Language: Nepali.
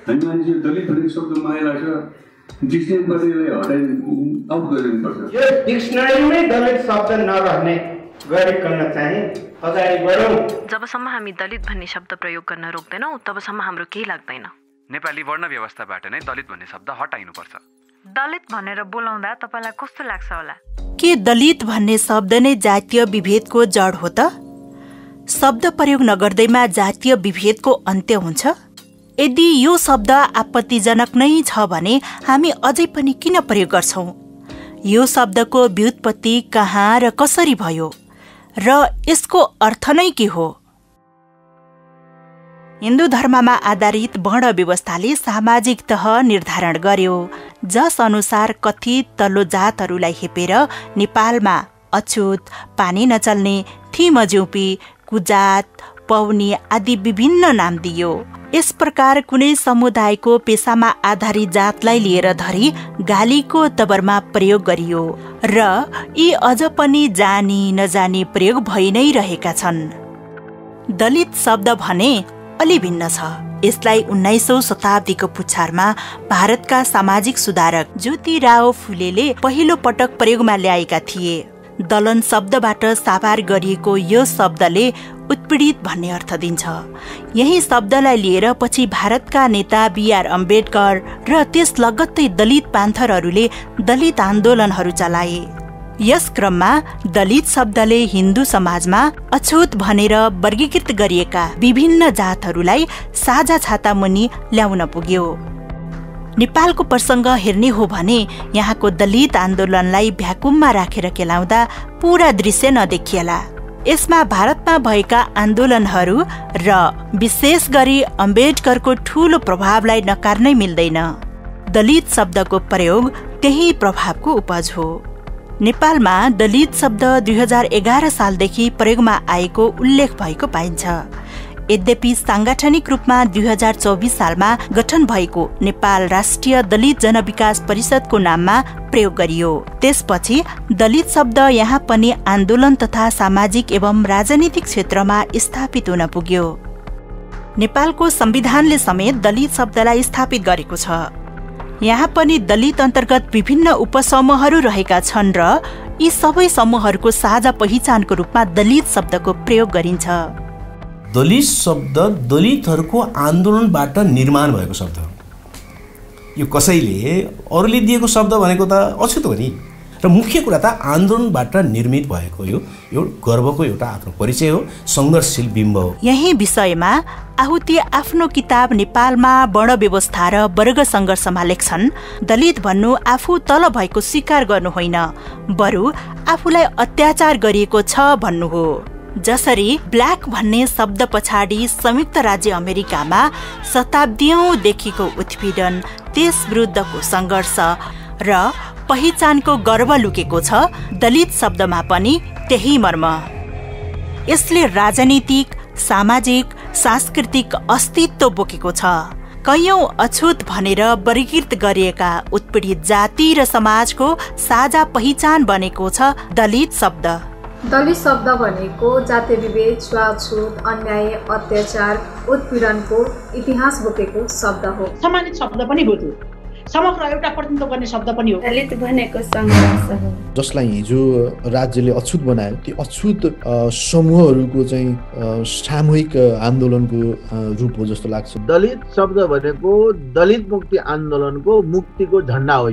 हामी मान्छे दलित भन्ने शब्द माया लाग्छ, डिक्सनरीबाट यसलाई आउट गरिनुपर्छ। यो डिक्सनरीमै दलित शब्द नरहने गरिकन चाहिँ अगाडि बढौँ। जबसम्म हामी दलित भन्ने शब्द प्रयोग गर्न रोक्दैनौँ तबसम्म हाम्रो केही लाग्दैन। नेपाली वर्ण व्यवस्थाबाट नै दलित भन्ने शब्द हटाइनुपर्छ। दलित भनेर बोलाउँदा तपाईलाई कस्तो लाग्छ होला? के दलित भन्ने शब्द नै जातीय विभेदको जड हो त? शब्द प्रयोग नगर्दैमा जातीय विभेदको अन्त्य हुन्छ? यदि यो शब्द आपत्तिजनक नै छ भने हामी अझै पनि किन प्रयोग गर्छौं? यो शब्दको व्युत्पत्ति कहाँ र कसरी भयो र यसको अर्थ नै के हो? हिन्दू धर्ममा आधारित वर्ण व्यवस्थाले सामाजिक तह निर्धारण गर्यो, जस अनुसार कथित तल्लो जातहरूलाई हेपेर नेपालमा अछुत, पानी नचल्ने, थिमज्यूपी, कुजात, पौनी आदि विभिन्न नाम दियो। यस प्रकार कुनै समुदायको पेशामा आधारित जातलाई लिएर धरी गालीको तवरमा प्रयोग गरियो र यी अझ पनि जानी नजानी प्रयोग भइ नै रहेका छन्। दलित शब्द भने अलि भिन्न छ। यसलाई 19औं शताब्दीको पुच्छारमा भारतका सामाजिक सुधारक ज्योतिराव फुलेले पहिलो पटक प्रयोगमा ल्याएका थिए। दलन शब्दबाट साभार गरिएको यो शब्दले उत्पीडित भन्ने अर्थ दिन्छ। यही शब्दलाई लिएर पछि भारतका नेता BR अम्बेडकर र त्यस लगत्तै दलित पान्थरहरूले दलित आन्दोलनहरू चलाए। यस क्रममा दलित शब्दले हिन्दू समाजमा अछुत भनेर वर्गीकृत गरिएका विभिन्न जातहरूलाई साझा छाता मुनि ल्याउन पुग्यो। नेपालको प्रसङ्ग हेर्ने हो भने यहाँको दलित आन्दोलनलाई भ्याकुममा राखेर केलाउँदा पूरा दृश्य नदेखिएला। यसमा भारतमा भएका आन्दोलनहरू र विशेष गरी अम्बेडकरको ठूलो प्रभावलाई नकार्नै मिल्दैन। दलित शब्दको प्रयोग त्यही प्रभावको उपज हो। नेपालमा दलित शब्द 2011 सालदेखि प्रयोगमा आएको उल्लेख भएको पाइन्छ। यद्यपि सांगठनिक रूपमा 2024 सालमा गठन भएको नेपाल राष्ट्रिय दलित जनविकास परिषदको नाममा प्रयोग गरियो। त्यसपछि दलित शब्द यहाँ पनि आन्दोलन तथा सामाजिक एवं राजनीतिक क्षेत्रमा स्थापित हुन पुग्यो। नेपालको संविधानले समेत दलित शब्दलाई स्थापित गरेको छ। यहाँ पनि दलित अन्तर्गत विभिन्न उपसमूहहरू रहेका छन् र यी सबै समूहहरूको साझा पहिचानको रूपमा दलित शब्दको प्रयोग गरिन्छ। दलित शब्द दलितहरूको आन्दोलनबाट निर्माण भएको शब्द हो। यो कसैले अरूले दिएको शब्द भनेको त अछुत हो नि, र मुख्य कुरा त आन्दोलनबाट निर्मित भएको यो गर्वको एउटा आफ्नो परिचय हो, सङ्घर्षशील बिम्ब हो। यही विषयमा आहुति आफ्नो किताब नेपालमा वर्ण व्यवस्था र वर्ग सङ्घर्षमा लेख्छन्, दलित भन्नु आफू तल भएको स्वीकार गर्नु होइन, बरु आफूलाई अत्याचार गरिएको छ भन्नु हो। जसरी ब्ल्याक भन्ने शब्द पछाडि संयुक्त राज्य अमेरिकामा शताब्दीयौंदेखिको उत्पीडन, त्यस विरुद्धको सङ्घर्ष र पहिचानको गर्व लुकेको छ, दलित शब्दमा पनि त्यही मर्म। यसले राजनीतिक, सामाजिक, सांस्कृतिक अस्तित्व बोकेको छ। कैयौं अछुत भनेर वर्गीकृत गरिएका उत्पीडित जाति र समाजको साझा पहिचान बनेको छ दलित शब्द। दलित शब्द भनेको जातीय विभेद, छुवाछुत, अन्याय, अत्याचार, उत्पीडनको इतिहास बोकेको शब्द हो। सम्मानित शब्द पनि हो, समग्र एउटा प्रतिनिधित्व गर्ने शब्द पनि हो। दलित भनेको सङ्घर्ष हो। जसलाई हिजो राज्यले अछुत बनायो, ती अछुत समूहहरूको चाहिँ सामूहिक आन्दोलनको रूप हो जस्तो लाग्छ। दलित शब्द भनेको दलित मुक्ति आन्दोलनको मुक्तिको झण्डा हो।